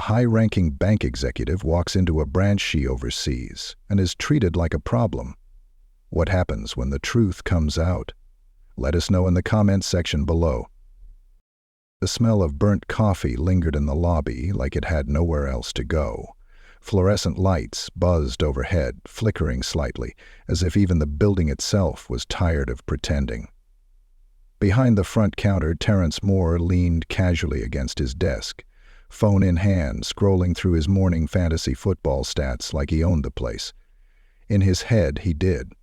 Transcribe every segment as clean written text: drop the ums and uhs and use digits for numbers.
high-ranking bank executive walks into a branch she oversees and is treated like a problem. What happens when the truth comes out? Let us know in the comments section below. The smell of burnt coffee lingered in the lobby like it had nowhere else to go. Fluorescent lights buzzed overhead, flickering slightly, as if even the building itself was tired of pretending. Behind the front counter, Terrence Moore leaned casually against his desk, phone in hand, scrolling through his morning fantasy football stats like he owned the place. In his head, he did.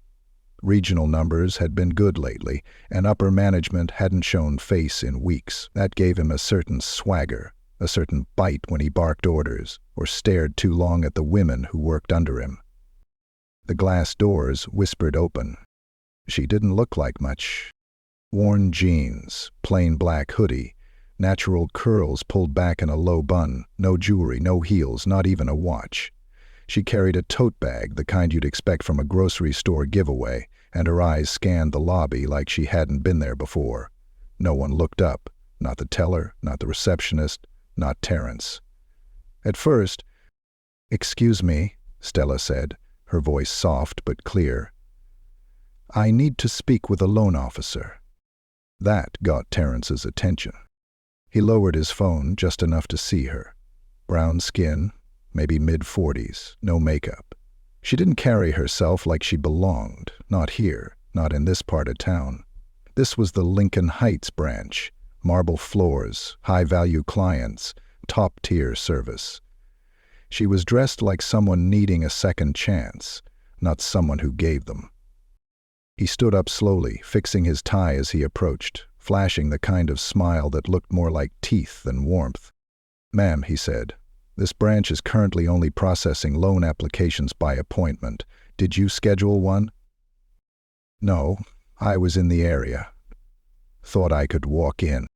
Regional numbers had been good lately, and upper management hadn't shown face in weeks. That gave him a certain swagger, a certain bite when he barked orders or stared too long at the women who worked under him. The glass doors whispered open. She didn't look like much. Worn jeans, plain black hoodie, natural curls pulled back in a low bun, no jewelry, no heels, not even a watch. She carried a tote bag, the kind you'd expect from a grocery store giveaway, and her eyes scanned the lobby like she hadn't been there before. No one looked up, not the teller, not the receptionist, not Terrence. At first, "Excuse me," Stella said, her voice soft but clear. "I need to speak with a loan officer." That got Terrence's attention. He lowered his phone just enough to see her. Brown skin, maybe mid-40s, no makeup. She didn't carry herself like she belonged, not here, not in this part of town. This was the Lincoln Heights branch, marble floors, high-value clients, top-tier service. She was dressed like someone needing a second chance, not someone who gave them. He stood up slowly, fixing his tie as he approached, flashing the kind of smile that looked more like teeth than warmth. "Ma'am," he said, "this branch is currently only processing loan applications by appointment. Did you schedule one?" "No, I was in the area. Thought I could walk in."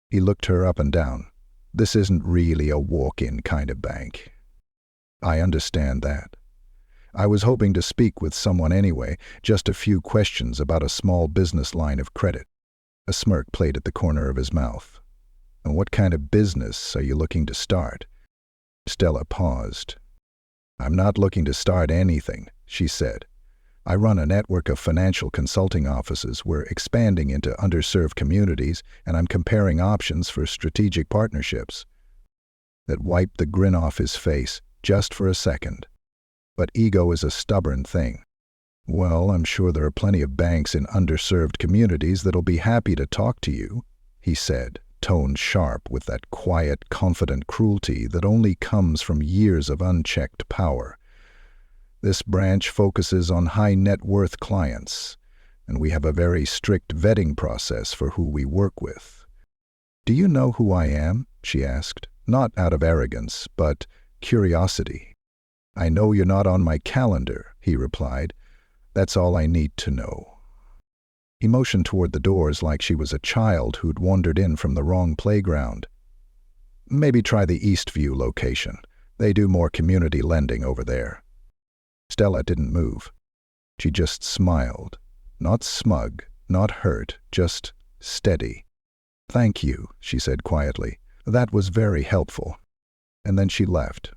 He looked her up and down. "This isn't really a walk-in kind of bank." "I understand that. I was hoping to speak with someone anyway, just a few questions about a small business line of credit." A smirk played at the corner of his mouth. "And what kind of business are you looking to start?" Stella paused. "I'm not looking to start anything," she said. "I run a network of financial consulting offices. We're expanding into underserved communities, and I'm comparing options for strategic partnerships." That wiped the grin off his face, just for a second. But ego is a stubborn thing. "Well, I'm sure there are plenty of banks in underserved communities that'll be happy to talk to you," he said, tone sharp with that quiet, confident cruelty that only comes from years of unchecked power. "This branch focuses on high-net-worth clients, and we have a very strict vetting process for who we work with." "Do you know who I am?" she asked, not out of arrogance, but curiosity. "I know you're not on my calendar," he replied. "That's all I need to know." He motioned toward the doors like she was a child who'd wandered in from the wrong playground. "Maybe try the Eastview location. They do more community lending over there." Stella didn't move. She just smiled. Not smug, not hurt, just steady. "Thank you," she said quietly. "That was very helpful." And then she left.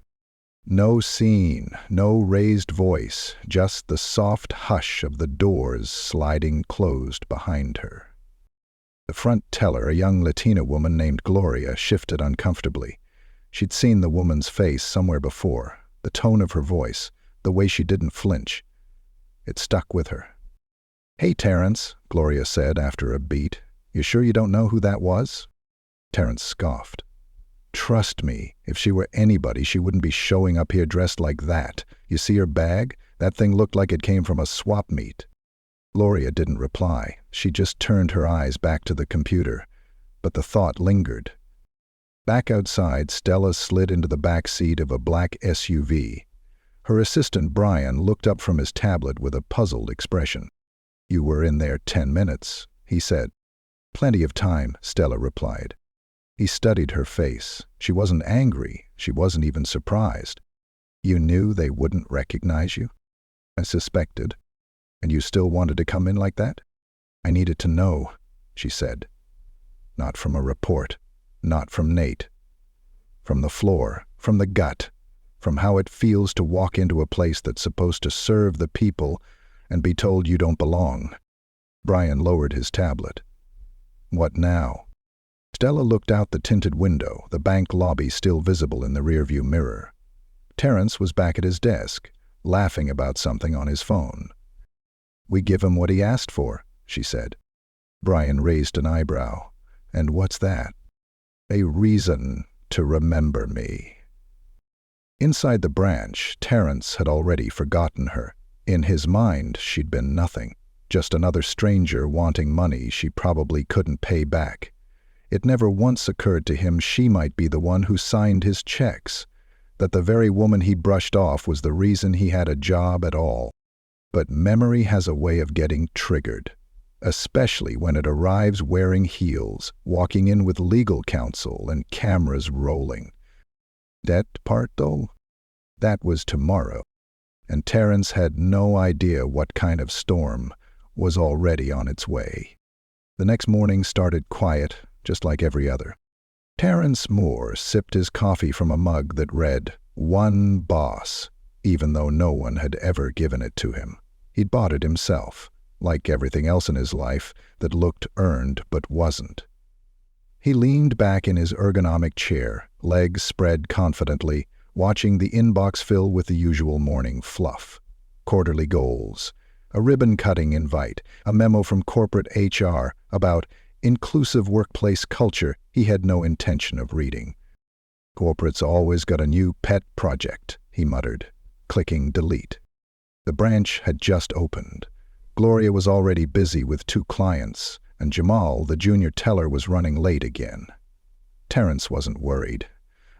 No scene, no raised voice, just the soft hush of the doors sliding closed behind her. The front teller, a young Latina woman named Gloria, shifted uncomfortably. She'd seen the woman's face somewhere before, the tone of her voice, the way she didn't flinch. It stuck with her. "Hey, Terrence," Gloria said after a beat. "You sure you don't know who that was?" Terrence scoffed. "Trust me, if she were anybody, she wouldn't be showing up here dressed like that. You see her bag? That thing looked like it came from a swap meet." Gloria didn't reply. She just turned her eyes back to the computer. But the thought lingered. Back outside, Stella slid into the back seat of a black SUV. Her assistant, Brian, looked up from his tablet with a puzzled expression. "You were in there 10 minutes, he said. "Plenty of time," Stella replied. He studied her face. She wasn't angry. She wasn't even surprised. "You knew they wouldn't recognize you?" "I suspected." "And you still wanted to come in like that?" "I needed to know," she said. "Not from a report. Not from Nate. From the floor, from the gut, from how it feels to walk into a place that's supposed to serve the people and be told you don't belong. Brian lowered his tablet. What now? Stella looked out the tinted window, the bank lobby still visible in the rearview mirror. Terrence was back at his desk, laughing about something on his phone. We give him what he asked for, she said. Brian raised an eyebrow. And what's that? A reason to remember me. Inside the branch, Terrence had already forgotten her. In his mind, she'd been nothing, just another stranger wanting money she probably couldn't pay back. It never once occurred to him she might be the one who signed his checks, that the very woman he brushed off was the reason he had a job at all. But memory has a way of getting triggered, especially when it arrives wearing heels, walking in with legal counsel and cameras rolling. That part, though? That was tomorrow, and Terrence had no idea what kind of storm was already on its way. The next morning started quiet, just like every other. Terrence Moore sipped his coffee from a mug that read, "One Boss," even though no one had ever given it to him. He'd bought it himself, like everything else in his life that looked earned but wasn't. He leaned back in his ergonomic chair, legs spread confidently, watching the inbox fill with the usual morning fluff. Quarterly goals, a ribbon-cutting invite, a memo from corporate HR about inclusive workplace culture he had no intention of reading. Corporate's always got a new pet project, he muttered, clicking delete. The branch had just opened. Gloria was already busy with 2 clients, and Jamal, the junior teller, was running late again. Terrence wasn't worried.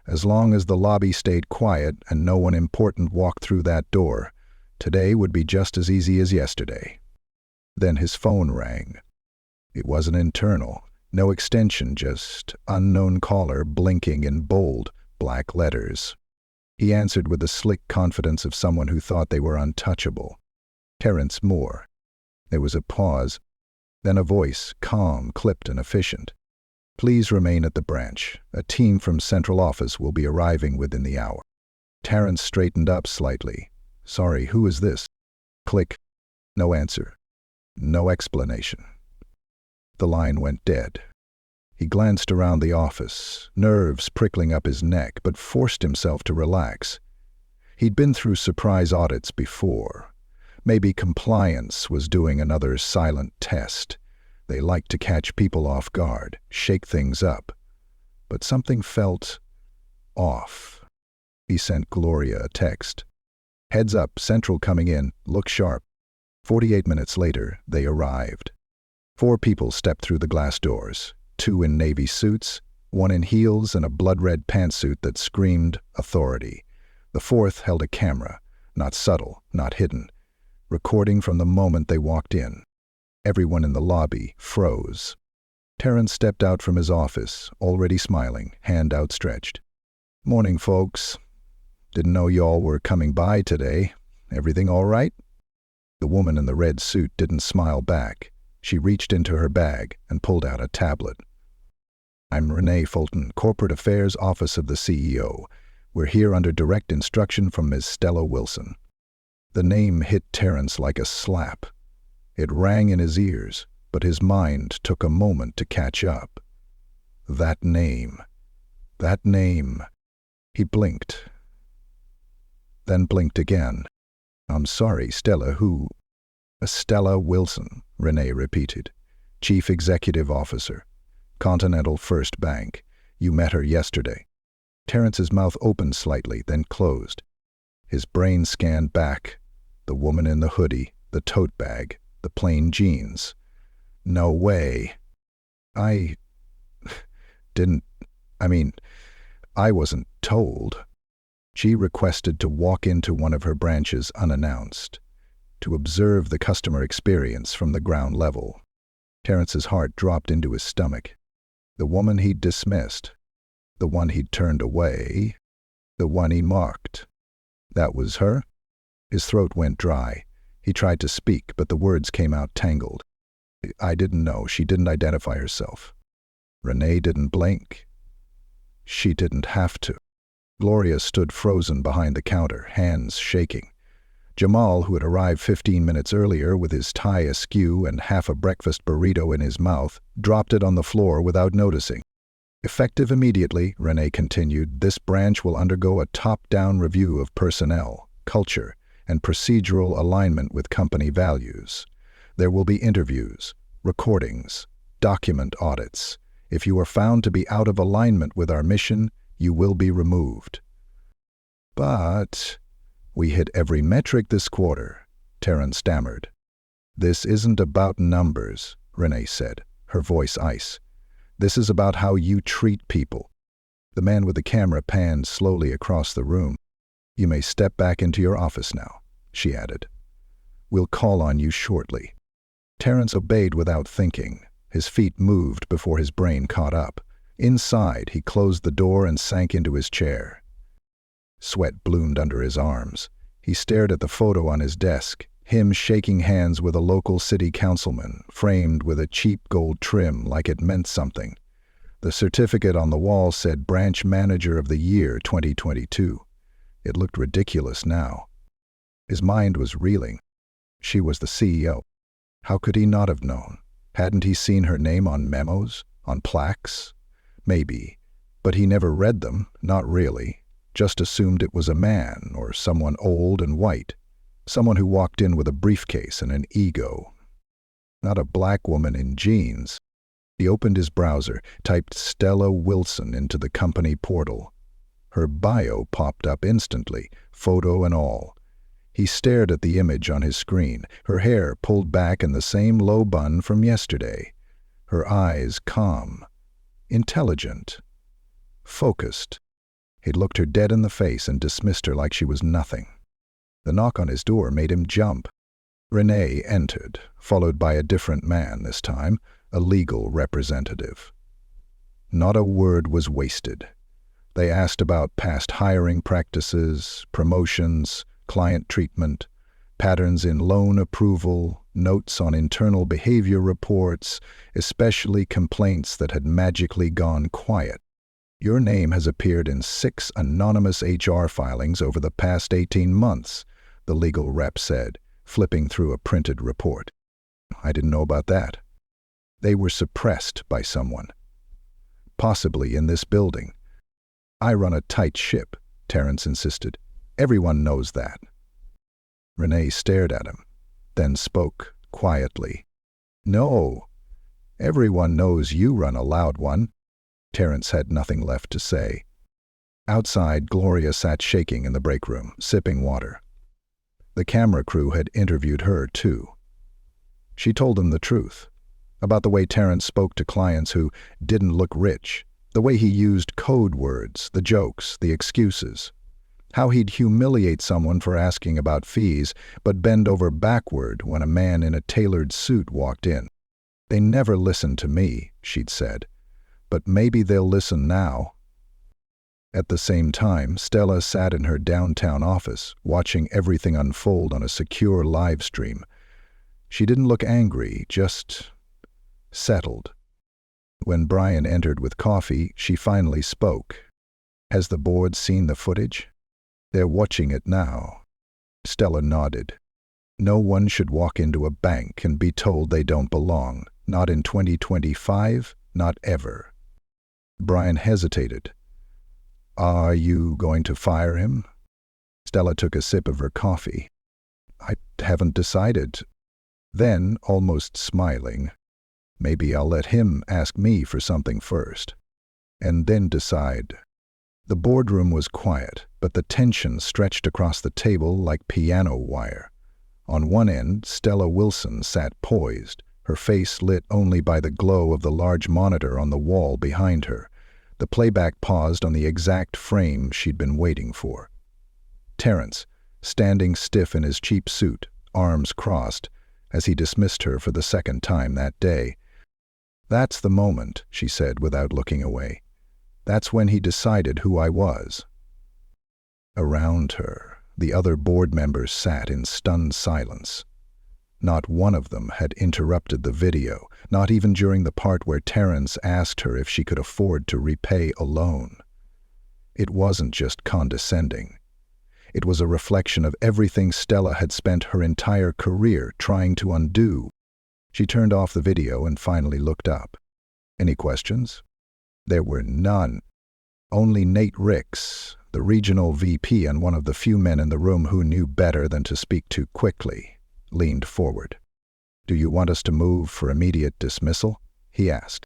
As long as the lobby stayed quiet and no one important walked through that door, today would be just as easy as yesterday. Then his phone rang. It wasn't internal, no extension, just unknown caller blinking in bold, black letters. He answered with the slick confidence of someone who thought they were untouchable. Terrence Moore. There was a pause, then a voice, calm, clipped, and efficient. Please remain at the branch. A team from central office will be arriving within the hour. Terrence straightened up slightly. Sorry, who is this? Click. No answer. No explanation. The line went dead. He glanced around the office, nerves prickling up his neck, but forced himself to relax. He'd been through surprise audits before. Maybe compliance was doing another silent test. They liked to catch people off guard, shake things up. But something felt off. He sent Gloria a text. Heads up, Central coming in, look sharp. 48 minutes later, they arrived. 4 people stepped through the glass doors, 2 in navy suits, 1 in heels and a blood-red pantsuit that screamed authority. The 4th held a camera, not subtle, not hidden, recording from the moment they walked in. Everyone in the lobby froze. Terrence stepped out from his office, already smiling, hand outstretched. Morning, folks. Didn't know y'all were coming by today. Everything all right? The woman in the red suit didn't smile back. She reached into her bag and pulled out a tablet. I'm Renee Fulton, Corporate Affairs Office of the CEO. We're here under direct instruction from Ms. Stella Wilson. The name hit Terrence like a slap. It rang in his ears, but his mind took a moment to catch up. That name. That name. He blinked. Then blinked again. I'm sorry, Stella, who? Stella Wilson, Renee repeated. Chief Executive Officer. Continental First Bank. You met her yesterday. Terrence's mouth opened slightly, then closed. His brain scanned back. The woman in the hoodie, the tote bag, the plain jeans. No way. I wasn't told. She requested to walk into one of her branches unannounced, to observe the customer experience from the ground level. Terrence's heart dropped into his stomach. The woman he'd dismissed, the one he'd turned away, the one he mocked. That was her? His throat went dry. He tried to speak, but the words came out tangled. I didn't know. She didn't identify herself. Renee didn't blink. She didn't have to. Gloria stood frozen behind the counter, hands shaking. Jamal, who had arrived 15 minutes earlier with his tie askew and half a breakfast burrito in his mouth, dropped it on the floor without noticing. Effective immediately, Renee continued, this branch will undergo a top-down review of personnel, culture, and procedural alignment with company values. There will be interviews, recordings, document audits. If you are found to be out of alignment with our mission, you will be removed. But we hit every metric this quarter, Terrence stammered. This isn't about numbers, Renee said, her voice ice. This is about how you treat people. The man with the camera panned slowly across the room. You may step back into your office now, she added. We'll call on you shortly. Terrence obeyed without thinking. His feet moved before his brain caught up. Inside, he closed the door and sank into his chair. Sweat bloomed under his arms. He stared at the photo on his desk, him shaking hands with a local city councilman, framed with a cheap gold trim like it meant something. The certificate on the wall said Branch Manager of the Year 2022. It looked ridiculous now. His mind was reeling. She was the CEO. How could he not have known? Hadn't he seen her name on memos, on plaques? Maybe, but he never read them, not really. Just assumed it was a man or someone old and white, someone who walked in with a briefcase and an ego. Not a black woman in jeans. He opened his browser, typed Stella Wilson into the company portal. Her bio popped up instantly, photo and all. He stared at the image on his screen, her hair pulled back in the same low bun from yesterday. Her eyes calm, intelligent, focused. He'd looked her dead in the face and dismissed her like she was nothing. The knock on his door made him jump. Renee entered, followed by a different man this time, a legal representative. Not a word was wasted. They asked about past hiring practices, promotions, client treatment, patterns in loan approval, notes on internal behavior reports, especially complaints that had magically gone quiet. Your name has appeared in 6 anonymous HR filings over the past 18 months, the legal rep said, flipping through a printed report. I didn't know about that. They were suppressed by someone. Possibly in this building. I run a tight ship, Terrence insisted. Everyone knows that. Renee stared at him, then spoke quietly. No, everyone knows you run a loud one. Terrence had nothing left to say. Outside, Gloria sat shaking in the break room, sipping water. The camera crew had interviewed her, too. She told them the truth, about the way Terrence spoke to clients who didn't look rich, the way he used code words, the jokes, the excuses, how he'd humiliate someone for asking about fees but bend over backward when a man in a tailored suit walked in. They never listened to me, she'd said, but maybe they'll listen now. At the same time, Stella sat in her downtown office, watching everything unfold on a secure live stream. She didn't look angry, just settled. When Brian entered with coffee, she finally spoke. Has the board seen the footage? They're watching it now. Stella nodded. No one should walk into a bank and be told they don't belong. Not in 2025, not ever. Brian hesitated. Are you going to fire him? Stella took a sip of her coffee. I haven't decided. Then, almost smiling, maybe I'll let him ask me for something first, and then decide. The boardroom was quiet, but the tension stretched across the table like piano wire. On one end, Stella Wilson sat poised, her face lit only by the glow of the large monitor on the wall behind her. The playback paused on the exact frame she'd been waiting for. Terrence, standing stiff in his cheap suit, arms crossed, as he dismissed her for the second time that day. That's the moment, she said without looking away. That's when he decided who I was. Around her, the other board members sat in stunned silence. Not one of them had interrupted the video, not even during the part where Terrence asked her if she could afford to repay a loan. It wasn't just condescending. It was a reflection of everything Stella had spent her entire career trying to undo. She turned off the video and finally looked up. Any questions? There were none. Only Nate Ricks, the regional VP and one of the few men in the room who knew better than to speak too quickly, leaned forward. "Do you want us to move for immediate dismissal?" he asked.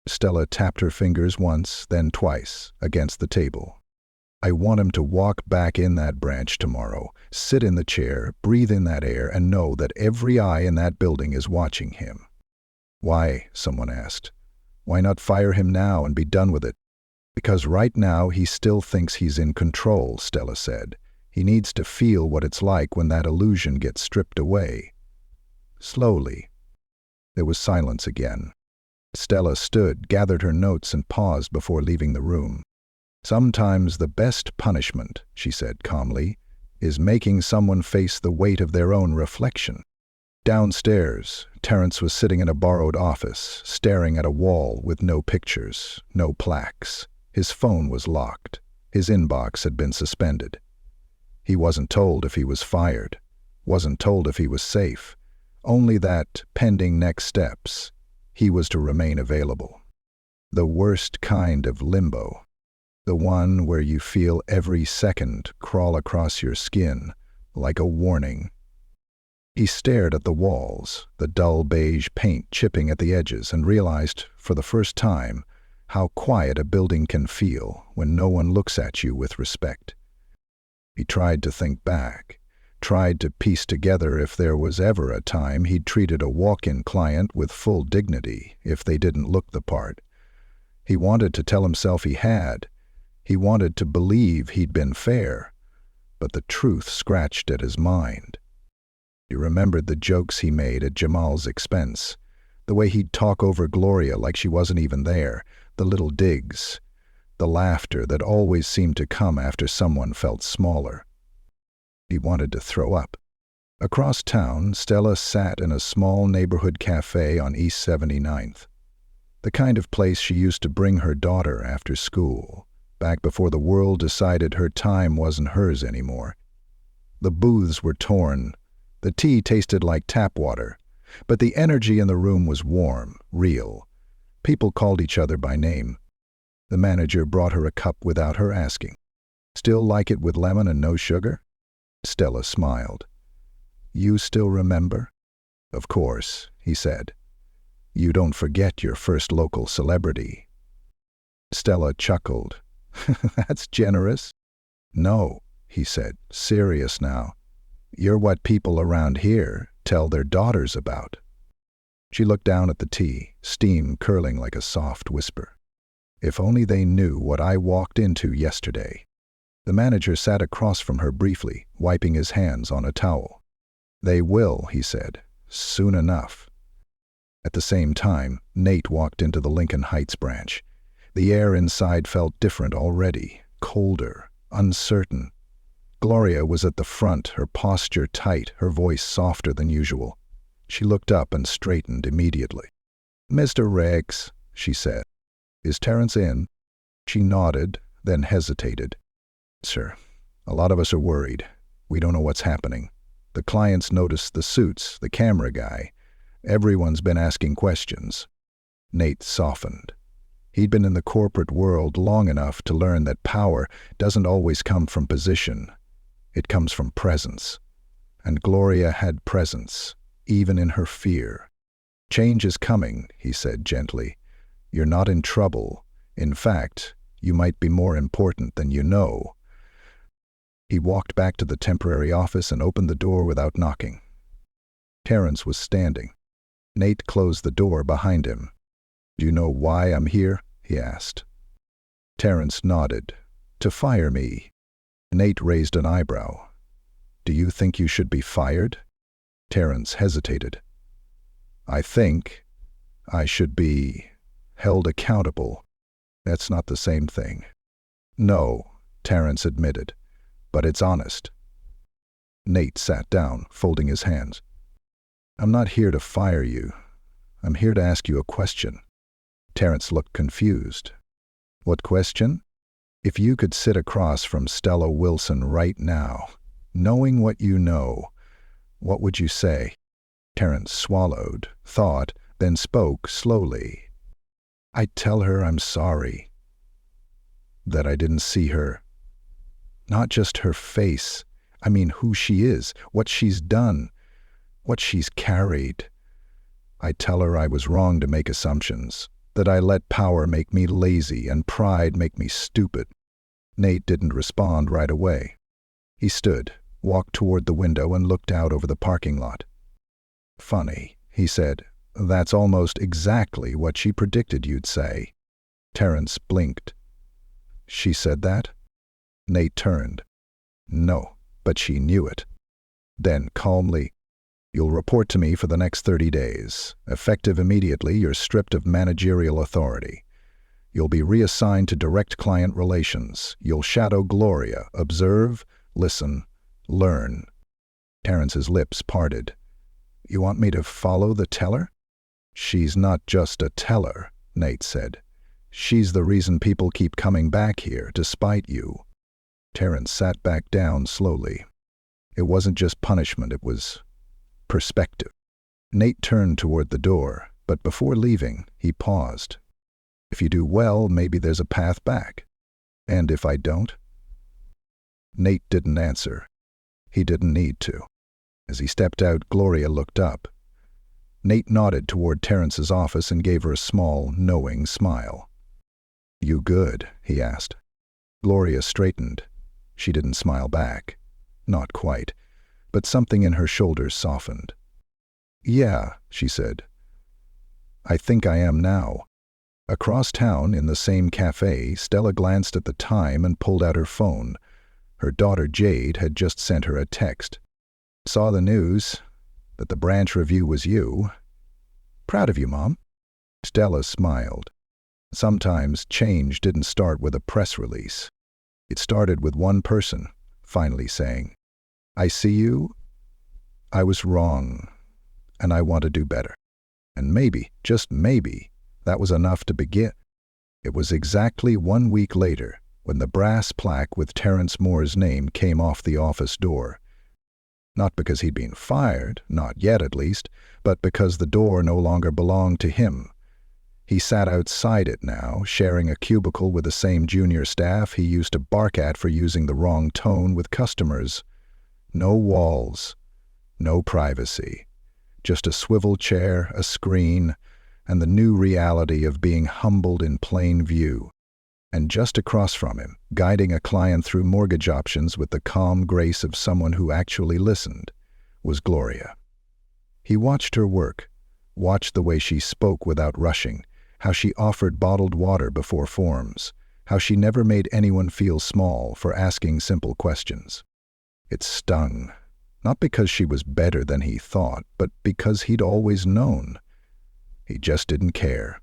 Stella tapped her fingers once, then twice, against the table. "I want him to walk back in that branch tomorrow, sit in the chair, breathe in that air, and know that every eye in that building is watching him." "Why?" someone asked. "Why not fire him now and be done with it?" "Because right now he still thinks he's in control," Stella said. "He needs to feel what it's like when that illusion gets stripped away." Slowly. There was silence again. Stella stood, gathered her notes, and paused before leaving the room. "Sometimes the best punishment," she said calmly, "is making someone face the weight of their own reflection." Downstairs, Terrence was sitting in a borrowed office, staring at a wall with no pictures, no plaques. His phone was locked. His inbox had been suspended. He wasn't told if he was fired, wasn't told if he was safe, only that, pending next steps, he was to remain available. The worst kind of limbo. The one where you feel every second crawl across your skin like a warning. He stared at the walls, the dull beige paint chipping at the edges, and realized, for the first time, how quiet a building can feel when no one looks at you with respect. He tried to think back, tried to piece together if there was ever a time he'd treated a walk-in client with full dignity if they didn't look the part. He wanted to tell himself he had. He wanted to believe he'd been fair, but the truth scratched at his mind. He remembered the jokes he made at Jamal's expense, the way he'd talk over Gloria like she wasn't even there, the little digs, the laughter that always seemed to come after someone felt smaller. He wanted to throw up. Across town, Stella sat in a small neighborhood cafe on East 79th, the kind of place she used to bring her daughter after school, back before the world decided her time wasn't hers anymore. The booths were torn. The tea tasted like tap water, but the energy in the room was warm, real. People called each other by name. The manager brought her a cup without her asking. "Still like it with lemon and no sugar?" Stella smiled. "You still remember?" "Of course," he said. "You don't forget your first local celebrity." Stella chuckled. "That's generous." "No," he said, serious now. "You're what people around here tell their daughters about." She looked down at the tea, steam curling like a soft whisper. "If only they knew what I walked into yesterday." The manager sat across from her briefly, wiping his hands on a towel. "They will," he said, "soon enough." At the same time, Nate walked into the Lincoln Heights branch. The air inside felt different already, colder, uncertain. Gloria was at the front, her posture tight, her voice softer than usual. She looked up and straightened immediately. "Mr. Riggs," she said. "Is Terrence in?" She nodded, then hesitated. "Sir, a lot of us are worried. We don't know what's happening. The clients noticed the suits, the camera guy. Everyone's been asking questions." Nate softened. He'd been in the corporate world long enough to learn that power doesn't always come from position. It comes from presence. And Gloria had presence, even in her fear. "Change is coming," he said gently. "You're not in trouble. In fact, you might be more important than you know." He walked back to the temporary office and opened the door without knocking. Terrence was standing. Nate closed the door behind him. "Do you know why I'm here?" he asked. Terrence nodded. "To fire me." Nate raised an eyebrow. "Do you think you should be fired?" Terrence hesitated. "I think I should be held accountable." "That's not the same thing." "No," Terrence admitted, "but it's honest." Nate sat down, folding his hands. "I'm not here to fire you. I'm here to ask you a question." Terrence looked confused. "What question?" If you could sit across from Stella Wilson right now, knowing what you know, what would you say? Terence swallowed, thought, then spoke slowly. I'd tell her I'm sorry. That I didn't see her. Not just her face. I mean who she is, what she's done, what she's carried. I'd tell her I was wrong to make assumptions, that I let power make me lazy and pride make me stupid. Nate didn't respond right away. He stood, walked toward the window and looked out over the parking lot. Funny, he said. That's almost exactly what she predicted you'd say. Terence blinked. She said that? Nate turned. No, but she knew it. Then, calmly, you'll report to me for the next 30 days. Effective immediately, you're stripped of managerial authority. You'll be reassigned to direct client relations. You'll shadow Gloria, observe, listen, learn. Terence's lips parted. You want me to follow the teller? She's not just a teller, Nate said. She's the reason people keep coming back here, despite you. Terence sat back down slowly. It wasn't just punishment, it was perspective. Nate turned toward the door, but before leaving, he paused. If you do well, maybe there's a path back. And if I don't? Nate didn't answer. He didn't need to. As he stepped out, Gloria looked up. Nate nodded toward Terence's office and gave her a small, knowing smile. You good? He asked. Gloria straightened. She didn't smile back. Not quite. But something in her shoulders softened. Yeah, she said. I think I am now. Across town, in the same cafe, Stella glanced at the time and pulled out her phone. Her daughter Jade had just sent her a text. Saw the news, that the branch review was you. Proud of you, Mom. Stella smiled. Sometimes change didn't start with a press release. It started with one person, finally saying, I see you. I was wrong, and I want to do better. And maybe, just maybe, that was enough to begin. It was exactly 1 week later when the brass plaque with Terence Moore's name came off the office door. Not because he'd been fired, not yet at least, but because the door no longer belonged to him. He sat outside it now, sharing a cubicle with the same junior staff he used to bark at for using the wrong tone with customers. No walls, no privacy, just a swivel chair, a screen, and the new reality of being humbled in plain view. And just across from him, guiding a client through mortgage options with the calm grace of someone who actually listened, was Gloria. He watched her work, watched the way she spoke without rushing, how she offered bottled water before forms, how she never made anyone feel small for asking simple questions. It stung, not because she was better than he thought, but because he'd always known. He just didn't care.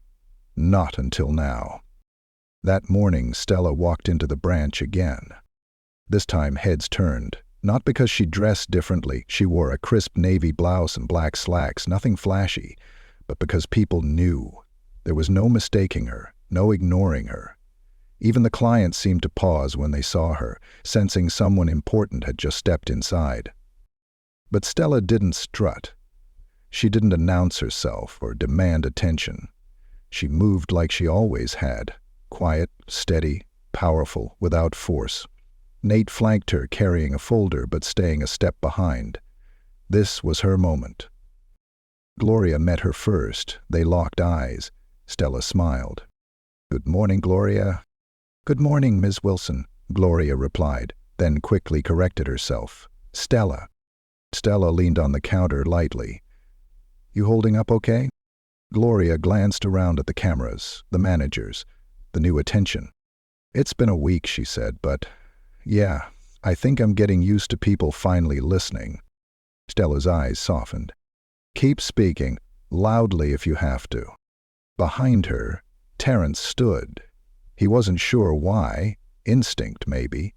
Not until now. That morning, Stella walked into the branch again. This time, heads turned. Not because she dressed differently, she wore a crisp navy blouse and black slacks, nothing flashy, but because people knew. There was no mistaking her, no ignoring her. Even the clients seemed to pause when they saw her, sensing someone important had just stepped inside. But Stella didn't strut. She didn't announce herself or demand attention. She moved like she always had. Quiet, steady, powerful, without force. Nate flanked her, carrying a folder but staying a step behind. This was her moment. Gloria met her first. They locked eyes. Stella smiled. Good morning, Gloria. Good morning, Ms. Wilson, Gloria replied, then quickly corrected herself. Stella. Stella leaned on the counter lightly. You holding up okay? Gloria glanced around at the cameras, the managers, the new attention. It's been a week, she said, but yeah, I think I'm getting used to people finally listening. Stella's eyes softened. Keep speaking, loudly if you have to. Behind her, Terence stood. He wasn't sure why, instinct maybe.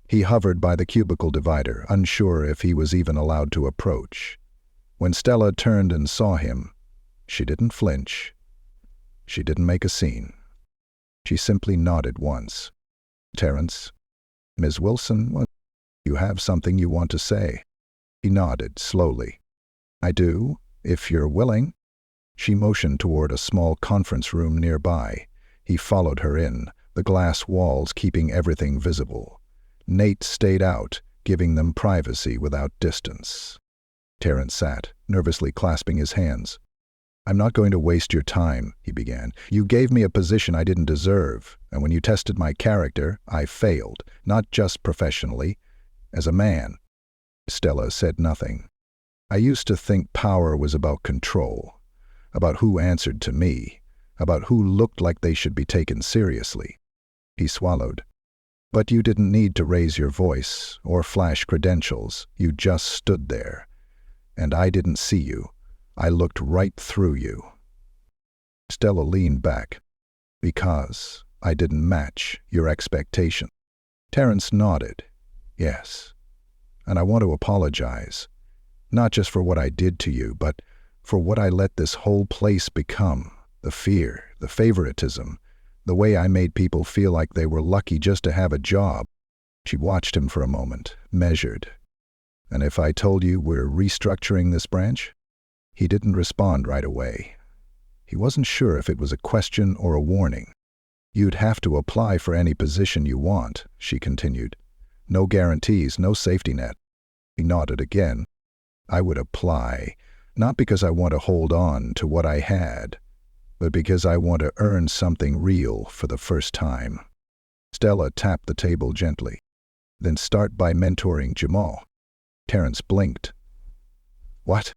He hovered by the cubicle divider, unsure if he was even allowed to approach. When Stella turned and saw him, she didn't flinch. She didn't make a scene. She simply nodded once. Terence. Ms. Wilson, you have something you want to say? He nodded slowly. I do, if you're willing. She motioned toward a small conference room nearby. He followed her in, the glass walls keeping everything visible. Nate stayed out, giving them privacy without distance. Terence sat, nervously clasping his hands. I'm not going to waste your time, he began. You gave me a position I didn't deserve, and when you tested my character, I failed, not just professionally, as a man. Stella said nothing. I used to think power was about control, about who answered to me, about who looked like they should be taken seriously. He swallowed. But you didn't need to raise your voice or flash credentials. You just stood there. And I didn't see you. I looked right through you. Stella leaned back. Because I didn't match your expectation. Terence nodded. Yes. And I want to apologize. Not just for what I did to you, but for what I let this whole place become. The fear, the favoritism, the way I made people feel like they were lucky just to have a job. She watched him for a moment, measured. And if I told you we're restructuring this branch? He didn't respond right away. He wasn't sure if it was a question or a warning. You'd have to apply for any position you want, she continued. No guarantees, no safety net. He nodded again. I would apply, not because I want to hold on to what I had, but because I want to earn something real for the first time. Stella tapped the table gently. Then start by mentoring Jamal. Terence blinked. What?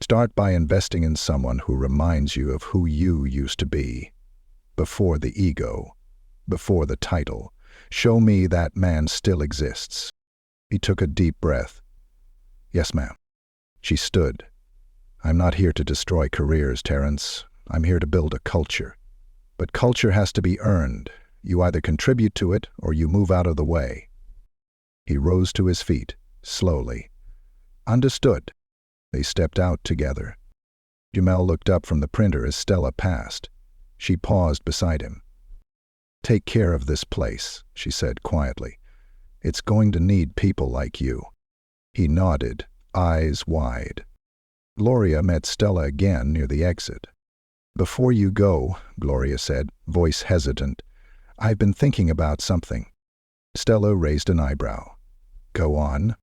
Start by investing in someone who reminds you of who you used to be. Before the ego, before the title. Show me that man still exists. He took a deep breath. Yes, ma'am. She stood. I'm not here to destroy careers, Terence. I'm here to build a culture. But culture has to be earned. You either contribute to it or you move out of the way. He rose to his feet, slowly. Understood. They stepped out together. Jamal looked up from the printer as Stella passed. She paused beside him. Take care of this place, she said quietly. It's going to need people like you. He nodded, eyes wide. Gloria met Stella again near the exit. Before you go, Gloria said, voice hesitant, I've been thinking about something. Stella raised an eyebrow. Go on.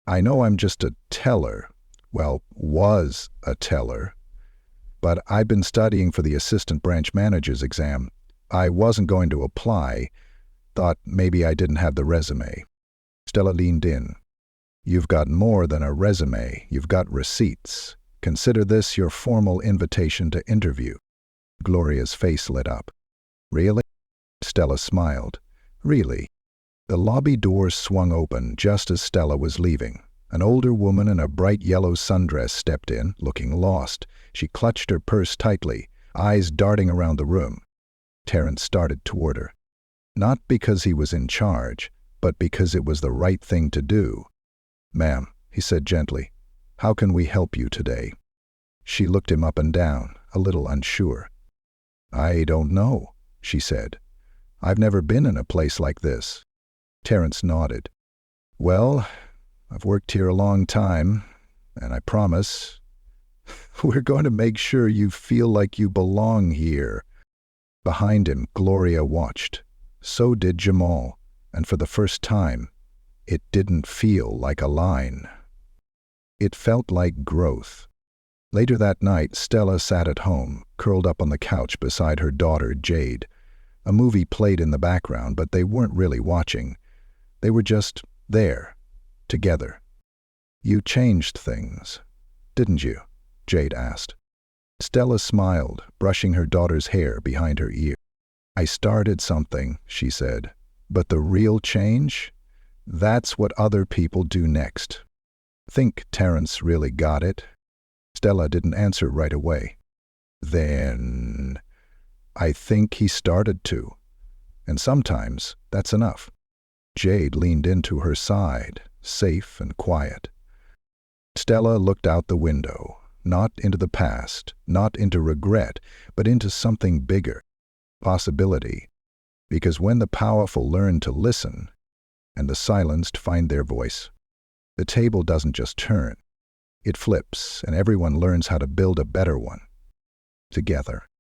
I know I'm just a teller. Well, was a teller. But I've been studying for the assistant branch manager's exam. I wasn't going to apply. Thought maybe I didn't have the resume. Stella leaned in. You've got more than a resume. You've got receipts. Consider this your formal invitation to interview. Gloria's face lit up. Really? Stella smiled. Really? The lobby doors swung open just as Stella was leaving. An older woman in a bright yellow sundress stepped in, looking lost. She clutched her purse tightly, eyes darting around the room. Terence started toward her. Not because he was in charge, but because it was the right thing to do. Ma'am, he said gently, how can we help you today? She looked him up and down, a little unsure. I don't know, she said. I've never been in a place like this. Terence nodded. Well, I've worked here a long time, and I promise, we're going to make sure you feel like you belong here. Behind him, Gloria watched. So did Jamal, and for the first time, it didn't feel like a line. It felt like growth. Later that night, Stella sat at home, curled up on the couch beside her daughter, Jade. A movie played in the background, but they weren't really watching. They were just there, together. You changed things, didn't you? Jade asked. Stella smiled, brushing her daughter's hair behind her ear. I started something, she said, but the real change? That's what other people do next. Think Terence really got it? Stella didn't answer right away. Then, I think he started to. And sometimes that's enough. Jade leaned into her side, safe and quiet. Stella looked out the window, not into the past, not into regret, but into something bigger. Possibility. Because when the powerful learn to listen and the silenced find their voice, the table doesn't just turn, it flips, and everyone learns how to build a better one together.